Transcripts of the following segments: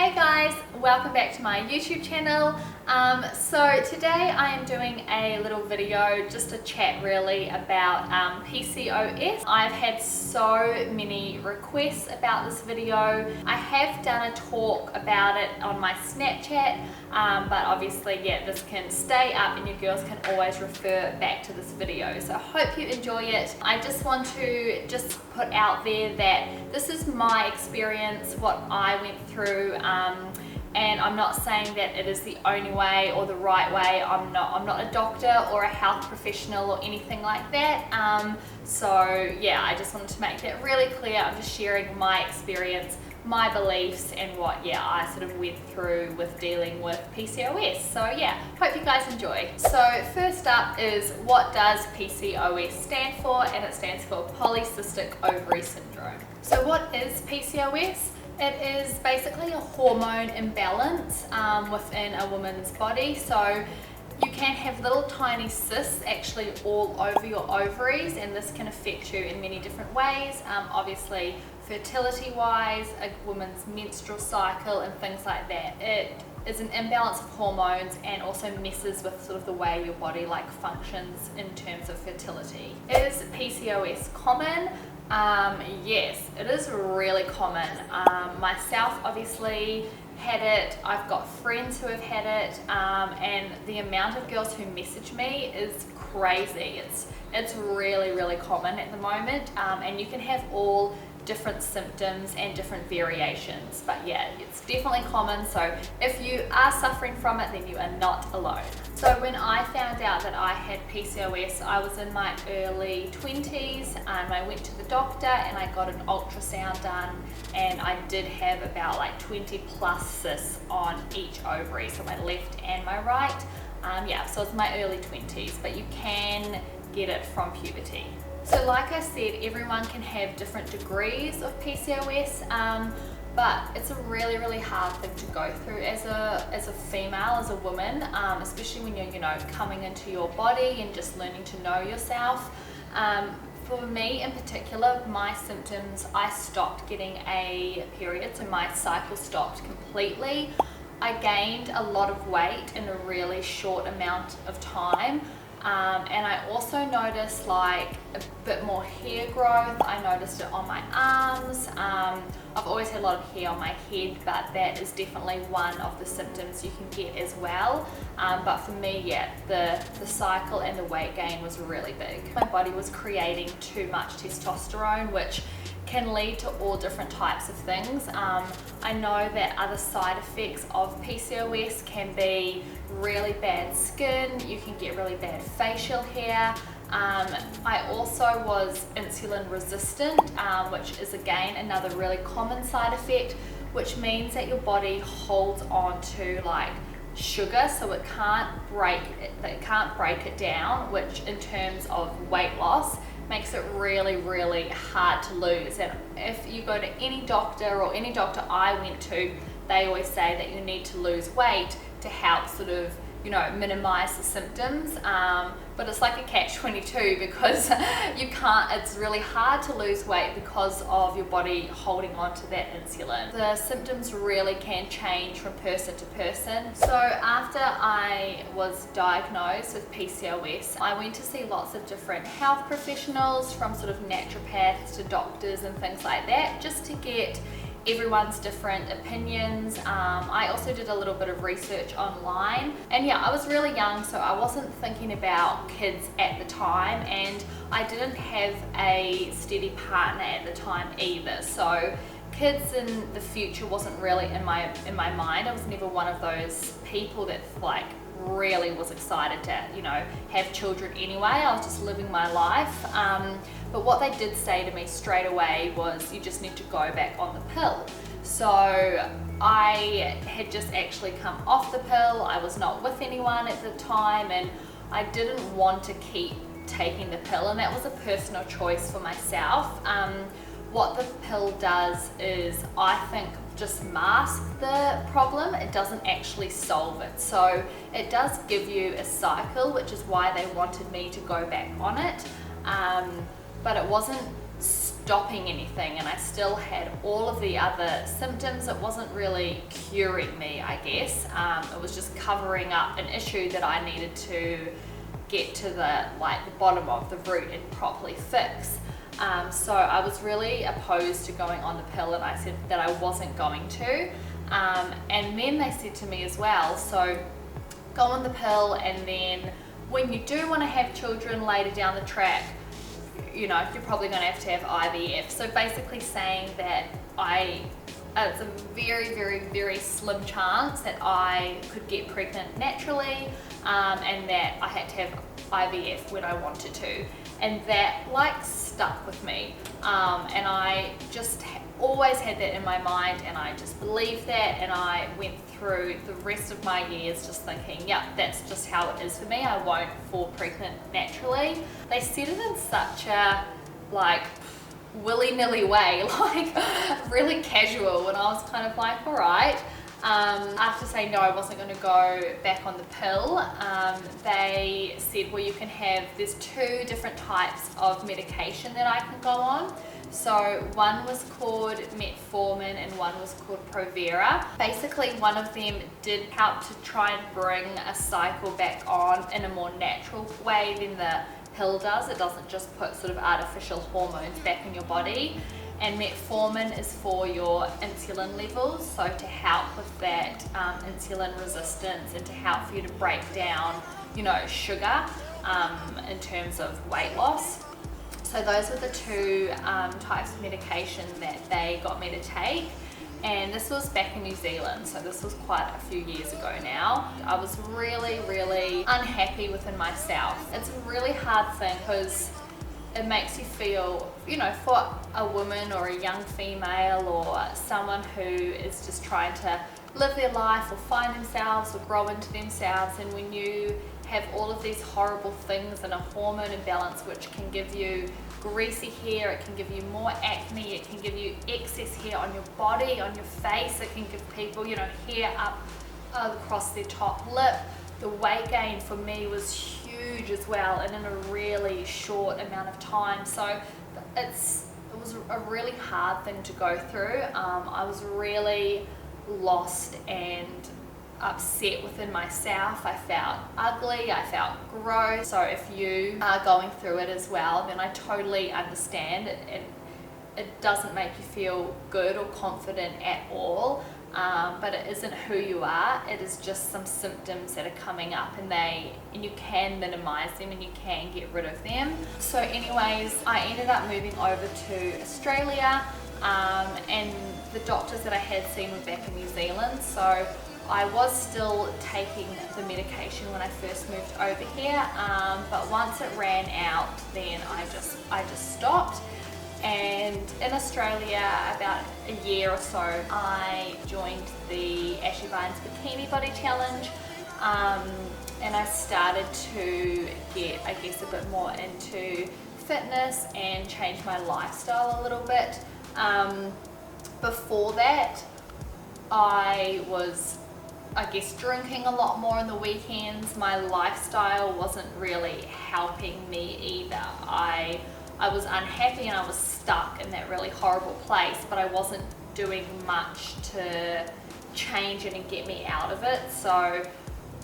Hey guys, welcome back to my YouTube channel. So today I am doing a little video, just a chat really about PCOS. I've had so many requests about this video. I have done a talk about it on my Snapchat, but obviously this can stay up and you girls can always refer back to this video. So I hope you enjoy it. I just want to put out there that this is my experience, what I went through, and I'm not saying that it is the only way or the right way. I'm not a doctor or a health professional or anything like that. So yeah, I just wanted to make that really clear. I'm just sharing my experience, my beliefs, and what I sort of went through with dealing with PCOS. So yeah, hope you guys enjoy. So first up is, what does PCOS stand for? And it stands for polycystic ovary syndrome. So what is PCOS? It is basically a hormone imbalance within a woman's body. So you can have little tiny cysts actually all over your ovaries, and this can affect you in many different ways. Obviously fertility wise, a woman's menstrual cycle and things like that. It is an imbalance of hormones and also messes with sort of the way your body functions in terms of fertility. Is PCOS common? Yes, it is really common. Myself obviously had it. I've got friends who have had it, and the amount of girls who message me is crazy. It's really common at the moment, and you can have all different symptoms and different variations, but yeah, it's definitely common. So if you are suffering from it, then you are not alone. So when I found out that I had PCOS, I was in my early 20s, and I went to the doctor and I got an ultrasound done, and I did have about 20 plus cysts on each ovary, so my left and my right. So it's my early 20s, but you can get it from puberty. So like I said, everyone can have different degrees of PCOS, but it's a really hard thing to go through as a female, as a woman, especially when you're coming into your body and just learning to know yourself. For me in particular, my symptoms, I stopped getting a period, so my cycle stopped completely. I gained a lot of weight in a really short amount of time. And I also noticed a bit more hair growth. I noticed it on my arms. I've always had a lot of hair on my head, but that is definitely one of the symptoms you can get as well. But for me, the cycle and the weight gain was really big. My body was creating too much testosterone, which can lead to all different types of things. I know that other side effects of PCOS can be really bad skin, you can get really bad facial hair. I also was insulin resistant, which is again another really common side effect, which means that your body holds on to sugar, so it can't break it down, which in terms of weight loss makes it really hard to lose. And if you go to any doctor, or any doctor I went to, they always say that you need to lose weight to help sort of minimize the symptoms, but it's like a catch-22 because it's really hard to lose weight because of your body holding on to that insulin. The symptoms really can change from person to person. So after I was diagnosed with PCOS, I went to see lots of different health professionals, from sort of naturopaths to doctors and things like that, just to get everyone's different opinions. I also did a little bit of research online, and I was really young, so I wasn't thinking about kids at the time, and I didn't have a steady partner at the time either, so kids in the future wasn't really in my mind. I was never one of those people that really was excited to have children anyway. I was just living my life, but what they did say to me straight away was, you just need to go back on the pill. So I had just actually come off the pill. I was not with anyone at the time, and I didn't want to keep taking the pill, and that was a personal choice for myself. What the pill does is, I think, just mask the problem. It doesn't actually solve it. So it does give you a cycle, which is why they wanted me to go back on it, but it wasn't stopping anything, and I still had all of the other symptoms. It wasn't really curing me, I guess. It was just covering up an issue that I needed to get to the bottom of the root and properly fix. So I was really opposed to going on the pill, and I said that I wasn't going to. And then they said to me as well, so go on the pill, and then when you do want to have children later down the track, you know, you're probably going to have IVF. So basically saying that it's a very, very, very slim chance that I could get pregnant naturally, and that I had to have IVF when I wanted to. And that stuck with me. And I just always had that in my mind, and I just believed that, and I went through the rest of my years just thinking, yeah, that's just how it is for me. I won't fall pregnant naturally. They said it in such a willy-nilly way, really casual, and I was kind of like, all right. After saying no, I wasn't going to go back on the pill, they said, well, there's 2 different types of medication that I can go on. So one was called metformin and one was called Provera. Basically, one of them did help to try and bring a cycle back on in a more natural way than the pill does. It doesn't just put sort of artificial hormones back in your body. And metformin is for your insulin levels, so to help with that insulin resistance and to help for you to break down, you know, sugar in terms of weight loss. So those were the 2 types of medication that they got me to take. And this was back in New Zealand, so this was quite a few years ago now. I was really, really unhappy within myself. It's a really hard thing because it makes you feel, you know, for a woman or a young female or someone who is just trying to live their life or find themselves or grow into themselves, and when you have all of these horrible things and a hormone imbalance which can give you greasy hair, it can give you more acne, it can give you excess hair on your body, on your face, it can give people, you know, hair up across their top lip. The weight gain for me was huge as well, and in a really short amount of time. So it was a really hard thing to go through. I was really lost and upset within myself. I felt ugly, I felt gross. So if you are going through it as well, then I totally understand it. It doesn't make you feel good or confident at all. But it isn't who you are. It is just some symptoms that are coming up, and you can minimize them and you can get rid of them. So anyways, I ended up moving over to Australia, and the doctors that I had seen were back in New Zealand. So I was still taking the medication when I first moved over here, but once it ran out, then I just stopped. And in Australia, about a year or so, I joined the Ashley Vines Bikini Body Challenge, and I started to get, I guess, a bit more into fitness and change my lifestyle a little bit. Before that, I was, I guess, drinking a lot more on the weekends. My lifestyle wasn't really helping me either. I was unhappy and I was stuck in that really horrible place, but I wasn't doing much to change it and get me out of it. So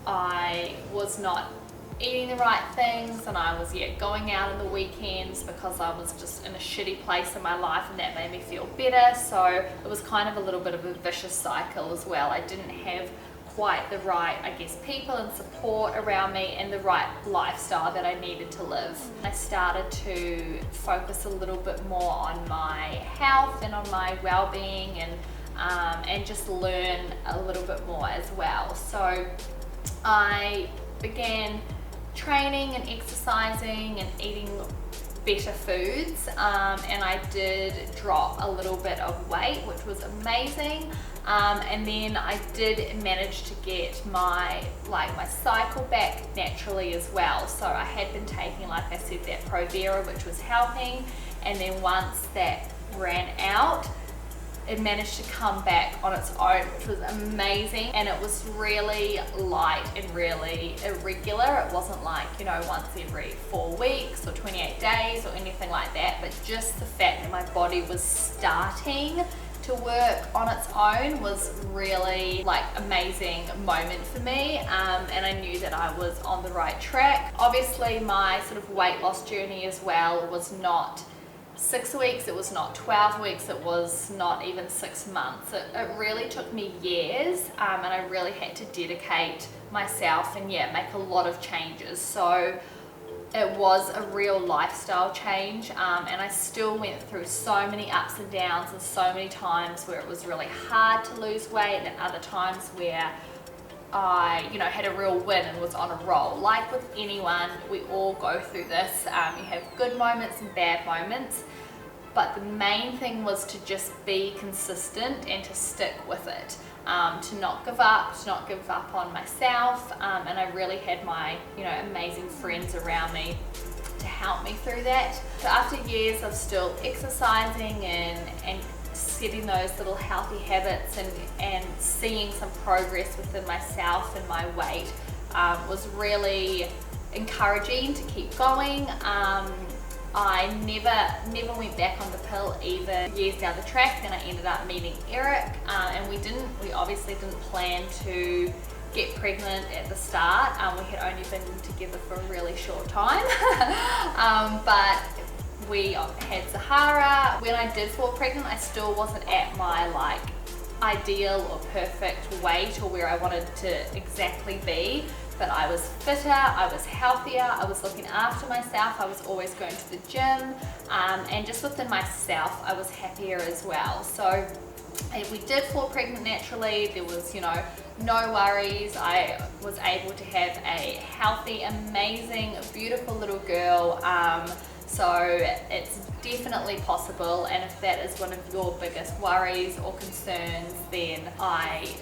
I was not eating the right things, and I was going out on the weekends because I was just in a shitty place in my life, and that made me feel better. So it was kind of a little bit of a vicious cycle as well. I didn't have quite the right, I guess, people and support around me and the right lifestyle that I needed to live. I started to focus a little bit more on my health and on my well-being, and just learn a little bit more as well. So I began training and exercising and eating better foods, and I did drop a little bit of weight, which was amazing. And then I did manage to get my cycle back naturally as well. So I had been taking, like I said, that Provera, which was helping, and then once that ran out, it managed to come back on its own, which was amazing. And it was really light and really irregular. It wasn't like, you know, once every 4 weeks or 28 days or anything like that, but just the fact that my body was starting to work on its own was really like amazing moment for me, and I knew that I was on the right track. Obviously my sort of weight loss journey as well was not 6 weeks, it was not 12 weeks, it was not even 6 months. It really took me years, and I really had to dedicate myself and make a lot of changes. So it was a real lifestyle change, and I still went through so many ups and downs, and so many times where it was really hard to lose weight, and other times where I, you know, had a real win and was on a roll. Like with anyone, we all go through this. You have good moments and bad moments, but the main thing was to just be consistent and to stick with it. To not give up on myself, and I really had my, you know, amazing friends around me to help me through that. So after years of still exercising and setting those little healthy habits and seeing some progress within myself and my weight, was really encouraging to keep going. I never went back on the pill even years down the track. Then I ended up meeting Eric, and we obviously didn't plan to get pregnant at the start. We had only been together for a really short time, but we had Zahara. When I did fall pregnant, I still wasn't at my like ideal or perfect weight or where I wanted to exactly be. But I was fitter, I was healthier, I was looking after myself, I was always going to the gym, and just within myself, I was happier as well. So we did fall pregnant naturally. There was, you know, no worries. I was able to have a healthy, amazing, beautiful little girl. So it's definitely possible, and if that is one of your biggest worries or concerns, then I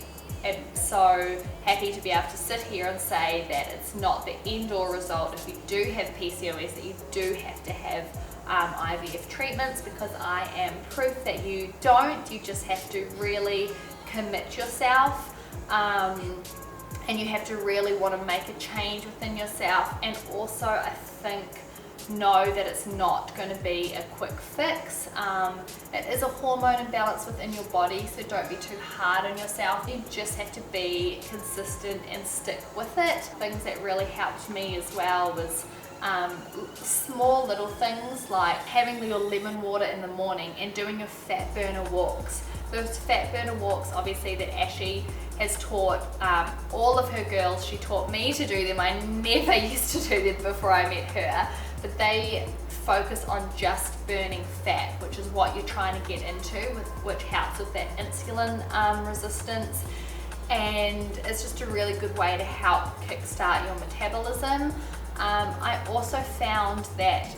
am so happy to be able to sit here and say that it's not the end-all result if you do have PCOS, that you do have to have IVF treatments, because I am proof that you don't. You just have to really commit yourself, and you have to really want to make a change within yourself. And also I think know that it's not going to be a quick fix. It is a hormone imbalance within your body, so don't be too hard on yourself. You just have to be consistent and stick with it. Things that really helped me as well was small little things like having your lemon water in the morning and doing your fat burner walks. Those fat burner walks, obviously, that Ashy has taught all of her girls. She taught me to do them. I never used to do them before I met her, but they focus on just burning fat, which is what you're trying to get into, which helps with that insulin resistance. And it's just a really good way to help kickstart your metabolism. I also found that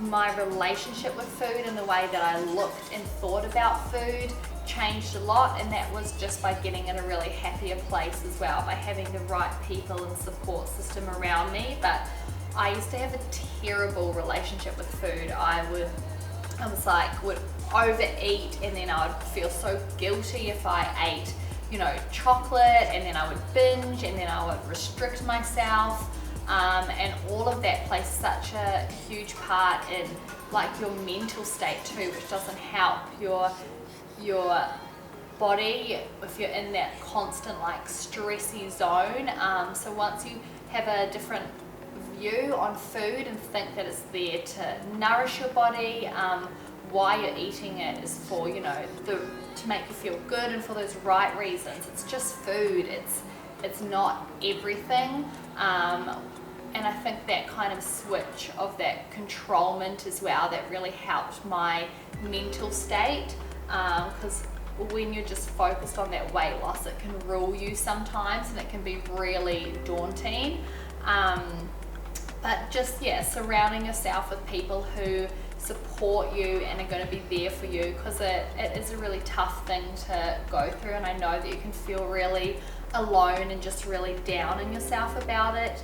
my relationship with food and the way that I looked and thought about food changed a lot, and that was just by getting in a really happier place as well, by having the right people and support system around me. But I used to have a terrible relationship with food. I would overeat, and then I would feel so guilty if I ate, you know, chocolate, and then I would binge, and then I would restrict myself. And all of that plays such a huge part in like your mental state too, which doesn't help your body if you're in that constant like stressy zone. So once you have a different view on food and think that it's there to nourish your body, why you're eating it is for, you know, to make you feel good and for those right reasons. It's just food. It's not everything. And I think that kind of switch of that controlment as well, that really helped my mental state, because when you're just focused on that weight loss, it can rule you sometimes, and it can be really daunting. But just, surrounding yourself with people who support you and are going to be there for you, because it is a really tough thing to go through, and I know that you can feel really alone and just really down on yourself about it,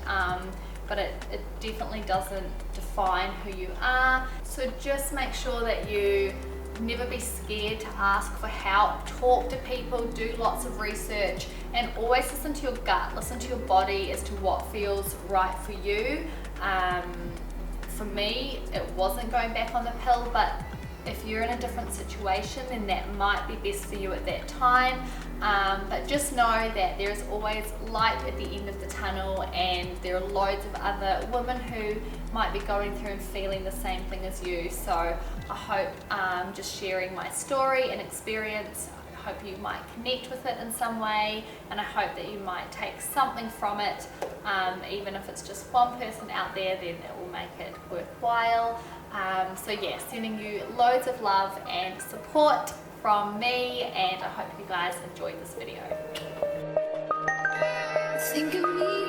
but it definitely doesn't define who you are. So just make sure that you Never be scared to ask for help, talk to people, do lots of research, and always listen to your gut, listen to your body as to what feels right for you. For me, it wasn't going back on the pill, but if you're in a different situation, then that might be best for you at that time. But just know that there is always light at the end of the tunnel, and there are loads of other women who might be going through and feeling the same thing as you. So I hope just sharing my story and experience, I hope you might connect with it in some way, and I hope that you might take something from it. Even if it's just one person out there, then it will make it worthwhile. So yeah, sending you loads of love and support from me, and I hope you guys enjoyed this video. Think of me